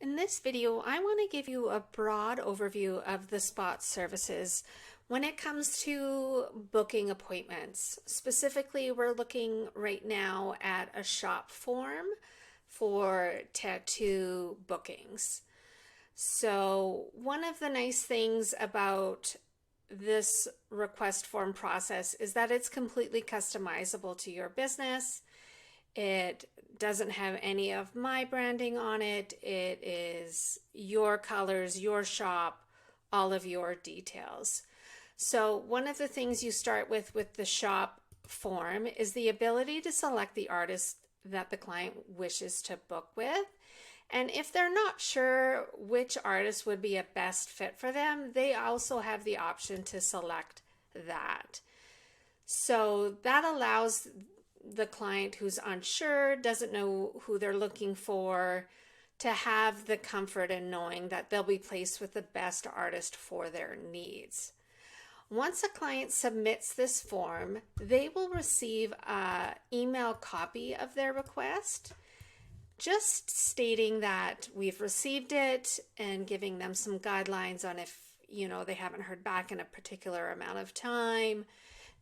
In this video, I want to give you a broad overview of the Spot services when it comes to booking appointments. Specifically, we're looking right now at a shop form for tattoo bookings. So one of the nice things about this request form process is that it's completely customizable to your business. It doesn't have any of my branding on it. It is your colors, your shop, all of your details. So one of the things you start with the shop form is the ability to select the artist that the client wishes to book with. And if they're not sure which artist would be a best fit for them, they also have the option to select that. So that allows the client who's unsure, doesn't know who they're looking for, to have the comfort in knowing that they'll be placed with the best artist for their needs. Once a client submits this form, they will receive an email copy of their request, just stating that we've received it and giving them some guidelines on if they haven't heard back in a particular amount of time,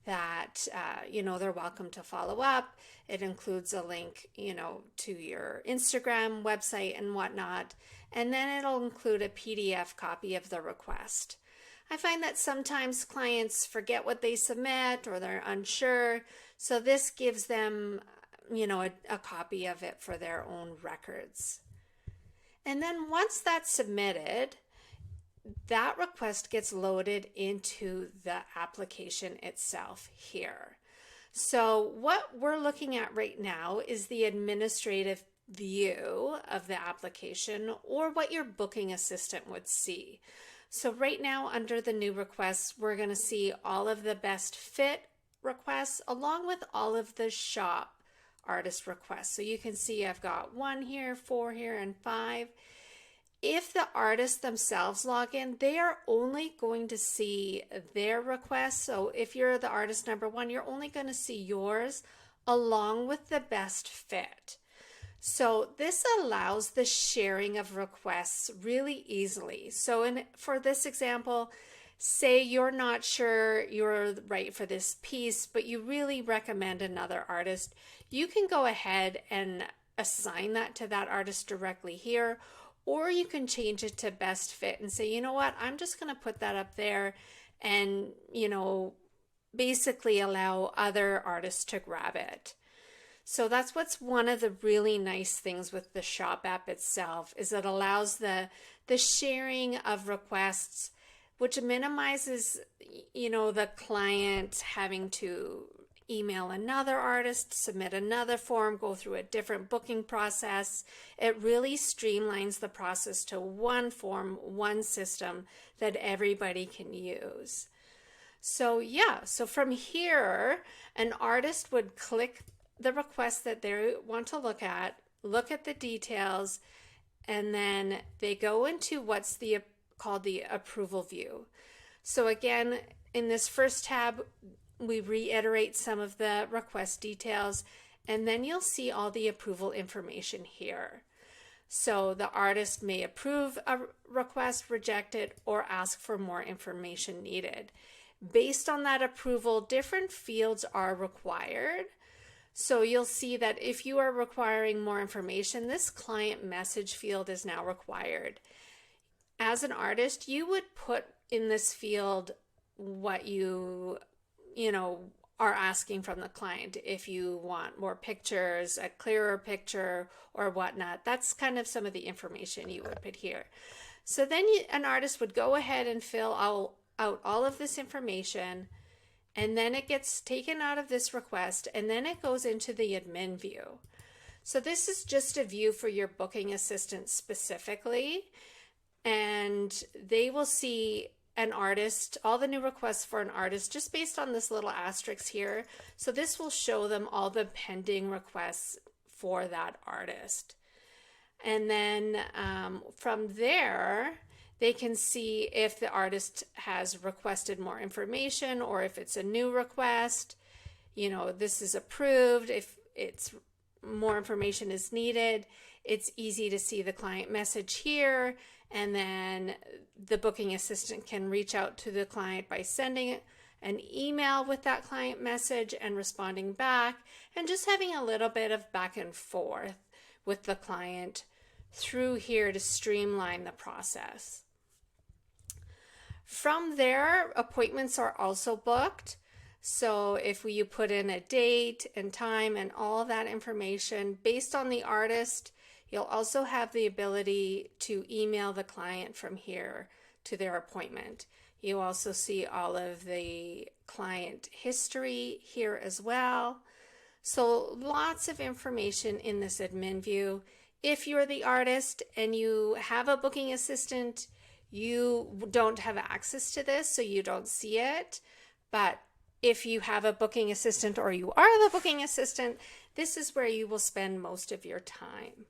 that they're welcome to follow up. It includes a link to your Instagram website and whatnot, and then it'll include a PDF copy of the request. I find that sometimes clients forget what they submit or they're unsure, so this gives them a copy of it for their own records. And then once that's submitted, that request gets loaded into the application itself here. So what we're looking at right now is the administrative view of the application, or what your booking assistant would see. So right now, under the new requests, we're going to see all of the best fit requests along with all of the shop artist requests. So you can see I've got 1 here, 4 here, and 5. If the artists themselves log in, they are only going to see their requests. So if you're the artist number 1, you're only going to see yours along with the best fit. So this allows the sharing of requests really easily. So for this example, say you're not sure you're right for this piece, but you really recommend another artist, you can go ahead and assign that to that artist directly here, or you can change it to best fit and say, you know what, I'm just going to put that up there and, basically allow other artists to grab it. So that's what's one of the really nice things with the shop app itself, is it allows the sharing of requests, which minimizes, the client having to email another artist, submit another form, go through a different booking process. It really streamlines the process to one form, one system that everybody can use. So so from here, an artist would click the request that they want to look at the details, and then they go into what's called the approval view. So again, in this first tab, we reiterate some of the request details, and then you'll see all the approval information here. So the artist may approve a request, reject it, or ask for more information needed. Based on that approval, different fields are required. So you'll see that if you are requiring more information, this client message field is now required. As an artist, you would put in this field what you are asking from the client. If you want more pictures, a clearer picture, or whatnot, that's kind of some of the information you would put here. So then an artist would go ahead and fill out all of this information, and then it gets taken out of this request, and then it goes into the admin view. So this is just a view for your booking assistant specifically, and they will see an artist, all the new requests for an artist, just based on this little asterisk here. So this will show them all the pending requests for that artist. And then from there, they can see if the artist has requested more information, or if it's a new request, this is approved. If it's more information is needed, it's easy to see the client message here, and then the booking assistant can reach out to the client by sending an email with that client message and responding back, and just having a little bit of back and forth with the client through here to streamline the process. From there, appointments are also booked. So if you put in a date and time and all that information based on the artist, you'll also have the ability to email the client from here to their appointment. You also see all of the client history here as well. So lots of information in this admin view. If you're the artist and you have a booking assistant, you don't have access to this, so you don't see it. But if you have a booking assistant or you are the booking assistant, this is where you will spend most of your time.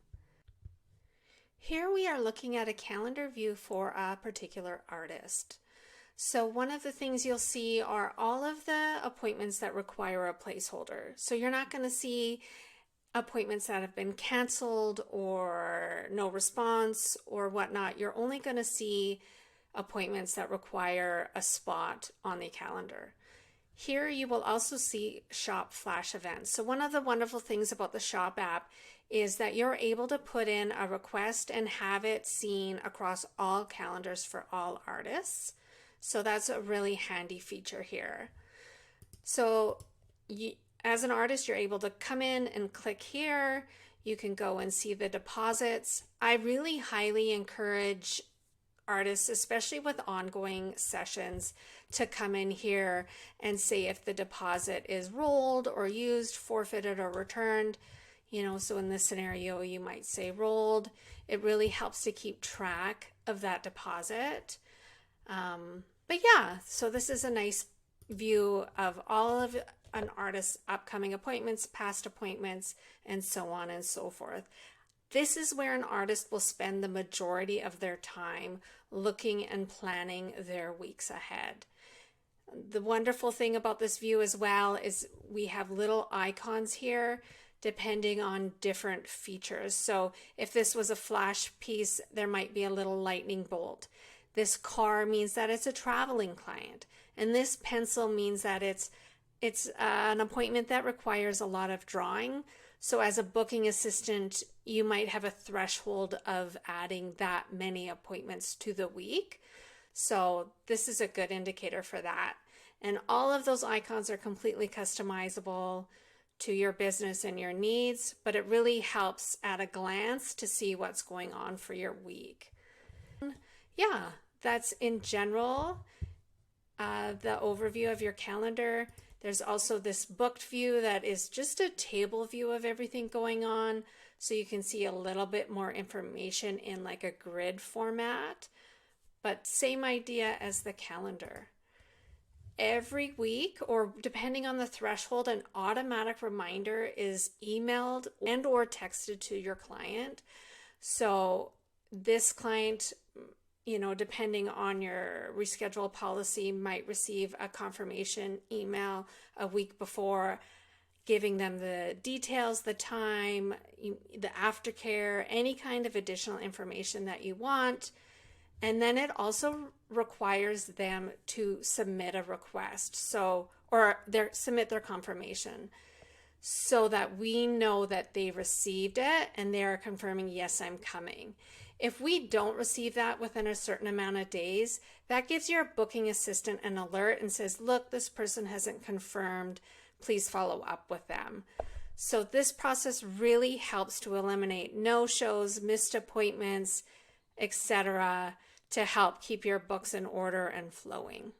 Here we are looking at a calendar view for a particular artist. So one of the things you'll see are all of the appointments that require a placeholder. So you're not going to see appointments that have been canceled or no response or whatnot. You're only going to see appointments that require a spot on the calendar. Here you will also see Shop Flash events. So one of the wonderful things about the Shop app is that you're able to put in a request and have it seen across all calendars for all artists. So that's a really handy feature here. So as an artist, you're able to come in and click here. You can go and see the deposits. I really highly encourage artists, especially with ongoing sessions, to come in here and say if the deposit is rolled or used, forfeited or returned. So in this scenario, you might say rolled. It really helps to keep track of that deposit. But yeah, so this is a nice view of all of an artist's upcoming appointments, past appointments, and so on and so forth. This is where an artist will spend the majority of their time looking and planning their weeks ahead. The wonderful thing about this view as well is we have little icons here depending on different features. So if this was a flash piece, there might be a little lightning bolt. This car means that it's a traveling client. And this pencil means that it's an appointment that requires a lot of drawing. So as a booking assistant, you might have a threshold of adding that many appointments to the week. So this is a good indicator for that. And all of those icons are completely customizable to your business and your needs, but it really helps at a glance to see what's going on for your week. Yeah, that's in general the overview of your calendar. There's also this booked view that is just a table view of everything going on, so you can see a little bit more information in like a grid format, but same idea as the calendar. Every week, or depending on the threshold, an automatic reminder is emailed and or texted to your client. So this client, depending on your reschedule policy, might receive a confirmation email a week before, giving them the details, the time, the aftercare, any kind of additional information that you want. And then it also requires them to submit a request, submit their confirmation, so that we know that they received it and they are confirming, yes, I'm coming. If we don't receive that within a certain amount of days, that gives your booking assistant an alert and says, look, this person hasn't confirmed, please follow up with them. So this process really helps to eliminate no-shows, missed appointments, etc., to help keep your books in order and flowing.